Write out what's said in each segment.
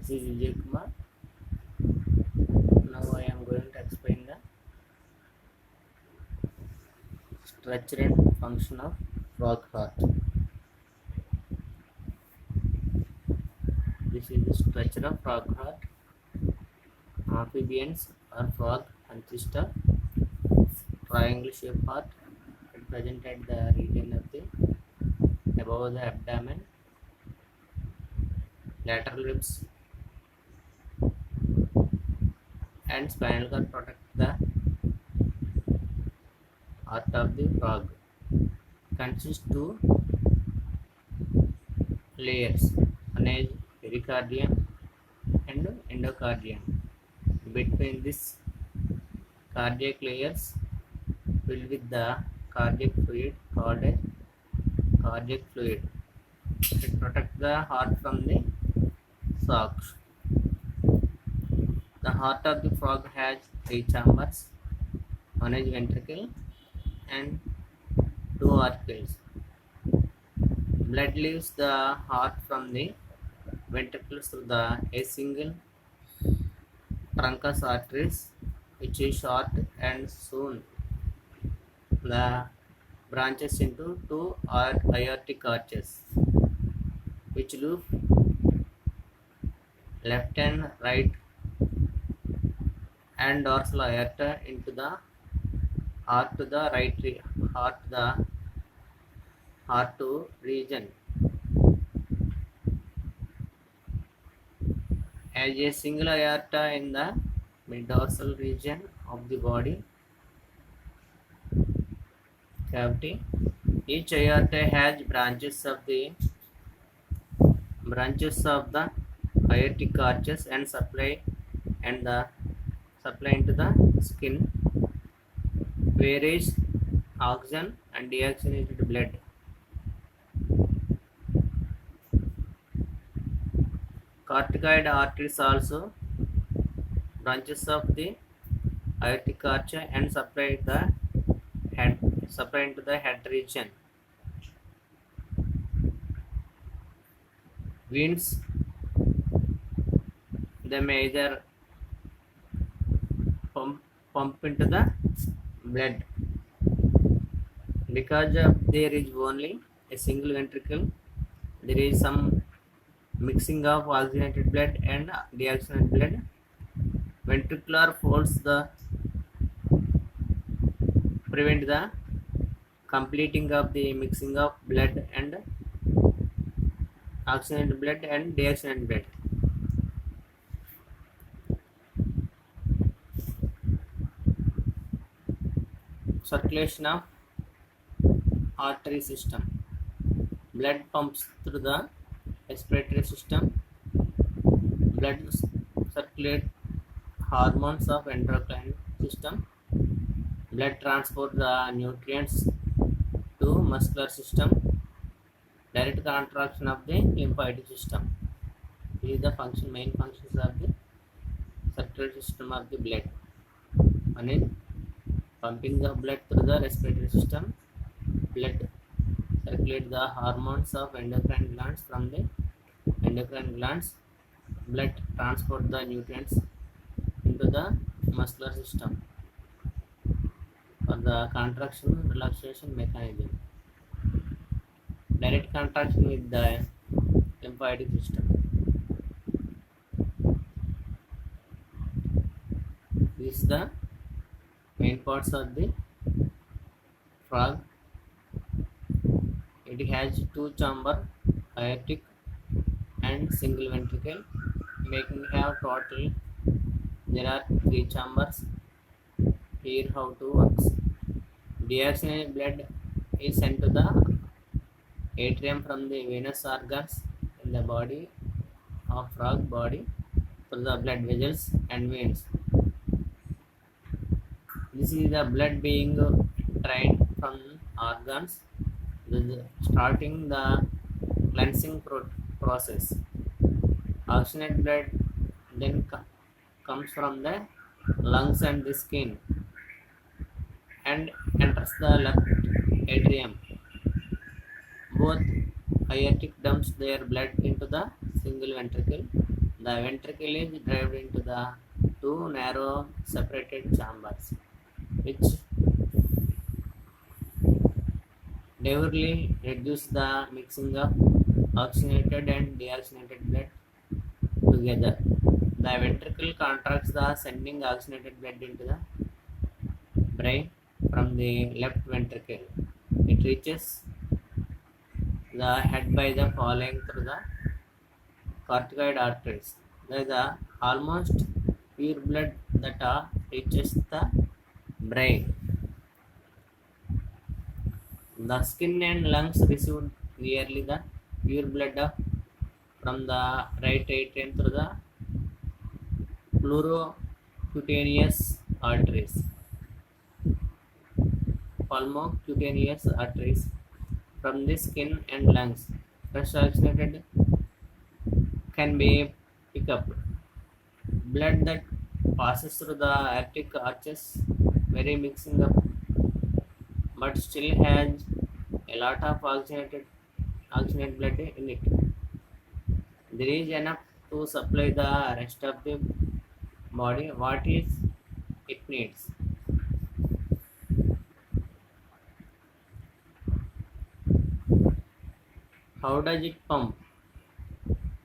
This is Vijay Kumar. Now I am going to explain the structure and function of frog heart. This is the structure of frog heart. Amphibians or frog consist of triangle shaped heart present at the region of the above the abdomen, lateral ribs, and spinal cord protect the heart of the frog. Consists two layers, one is pericardium and endocardium. Between this cardiac layers filled with the cardiac fluid called as cardiac fluid. It protects the heart from the shocks. The heart of the frog has three chambers. One is ventricle and two auricles. Blood leaves the heart from the ventricles through a single truncus arteries, which is short, and soon the branches into two aortic arches, which loop left and right and dorsal aorta into the heart to the heart to region. As a single aorta in the mid-dorsal region of the body cavity, each aorta has branches of the aortic arches and supply into the skin, where is oxygen and deoxygenated blood. Corticoid arteries also branches of the aortic arch and supply into the head region. Veins, they may either pump into the blood. Because there is only a single ventricle, there is some mixing of oxygenated blood and deoxygenated blood. Ventricular folds prevent the completing of the mixing of blood and oxygenated blood and deoxygenated blood. Circulation of artery system. Blood pumps through the respiratory system. Blood circulate hormones of endocrine system. Blood transport the nutrients to muscular system. Direct contraction of the lymphatic system. These are the main functions of the circulatory system of the blood. One is pumping the blood through the respiratory system. Blood circulate the hormones of endocrine glands from the endocrine glands. Blood transport the nutrients into the muscular system for the contraction relaxation mechanism. Direct contraction with the lymphatic system. This is the main parts of the frog. It has two chamber, aortic and single ventricle, making have total. There are three chambers. Here how to works. Deoxygenated blood is sent to the atrium from the venous organs in the body of frog body through the blood vessels and veins. This is the blood being drained from organs, starting the cleansing process. Oxygenated blood then comes from the lungs and the skin and enters the left atrium. Both aortic dumps their blood into the single ventricle. The ventricle is divided into the two narrow separated chambers, which deliberately reduce the mixing of oxygenated and deoxygenated blood together. The ventricle contracts the sending oxygenated blood into the brain from the left ventricle. It reaches the head by the following through the corticoid arteries. There is a almost pure blood that reaches the brain. The skin and lungs receive nearly the pure blood from the right atrium through the plurocutaneous arteries. Pulmocutaneous arteries from the skin and lungs. Fresh oxygenated can be picked up. Blood that passes through the aortic arches, very mixing up, but still has a lot of oxygenated blood in it. There is enough to supply the rest of the body what is it needs. How does it pump?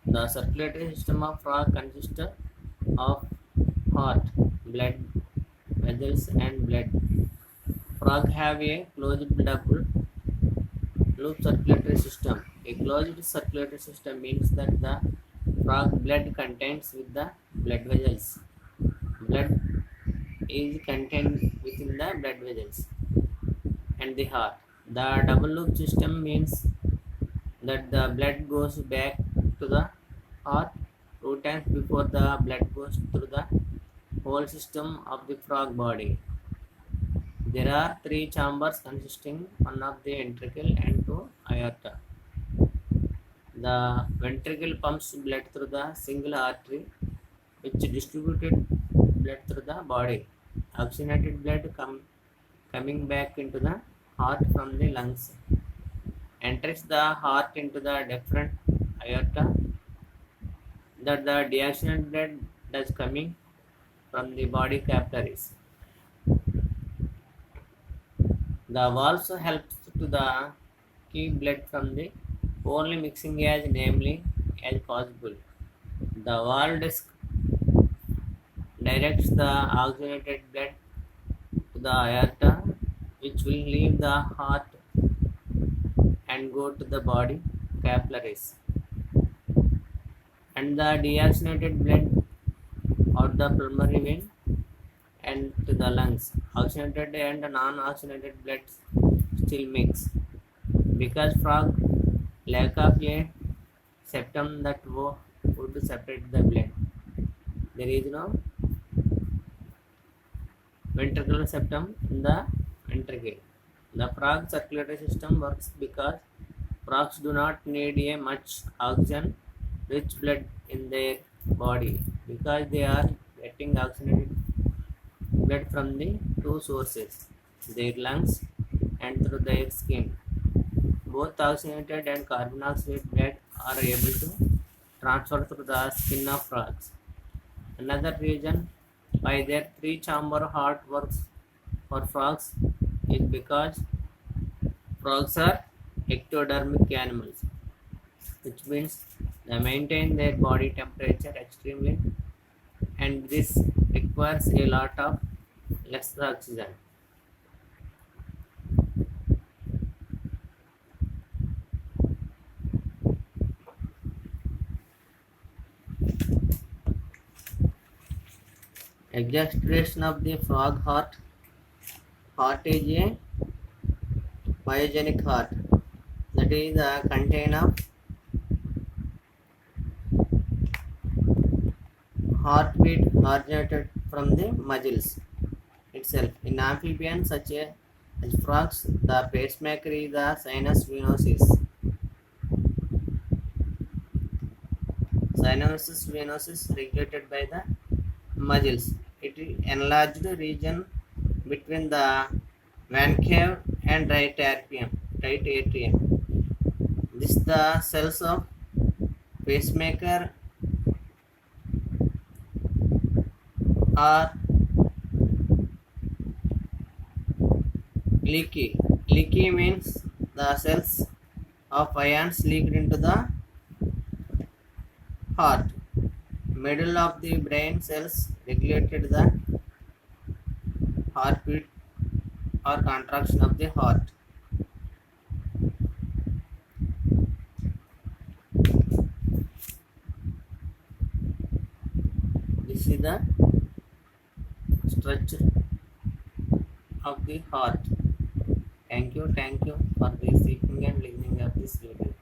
The circulatory system of frog consists of heart, blood vessels and blood. Frog have a closed double loop circulatory system. A closed circulatory system means that the frog blood contains with the blood vessels. Blood is contained within the blood vessels and the heart. The double loop system means that the blood goes back to the heart 2 times before the blood goes through the whole system of the frog body. There are 3 chambers consisting one of the ventricle and 2 aorta. The ventricle pumps blood through the single artery which distributed blood through the body. Oxygenated blood coming back into the heart from the lungs enters the heart into the different aorta that the deoxygenated blood is coming from the body capillaries. The valves helps to the keep blood from the only mixing as namely as possible. The valve disc directs the oxygenated blood to the aorta, which will leave the heart and go to the body capillaries, and the deoxygenated blood out the pulmonary vein and to the lungs. Oxygenated and non-oxygenated blood still mix because frog lack of a septum that would separate the blood. There is no ventricular septum in the ventricle. The frog circulatory system works because frogs do not need a much oxygen rich blood in their body because they are getting oxygenated blood from the 2 sources, their lungs and through their skin. Both oxygenated and carbon dioxide blood are able to transfer through the skin of frogs. Another reason why their 3-chamber heart works for frogs is because frogs are ectodermic animals, which means they maintain their body temperature extremely, and this requires a lot of less oxygen. Exaggeration of the frog heart. Heart is a myogenic heart, that is contain of heartbeat originated from the muscles itself. In amphibians such as frogs, the pacemaker is the sinus venosus. Sinus venosus regulated by the muscles. It is enlarged region between the van cave and right atrium. This the cells of pacemaker are leaky. Leaky means the cells of ions leaked into the heart. Middle of the brain cells regulated the heartbeat or contraction of the heart. This is the structure of the heart. Thank you for the seeking and listening of this video.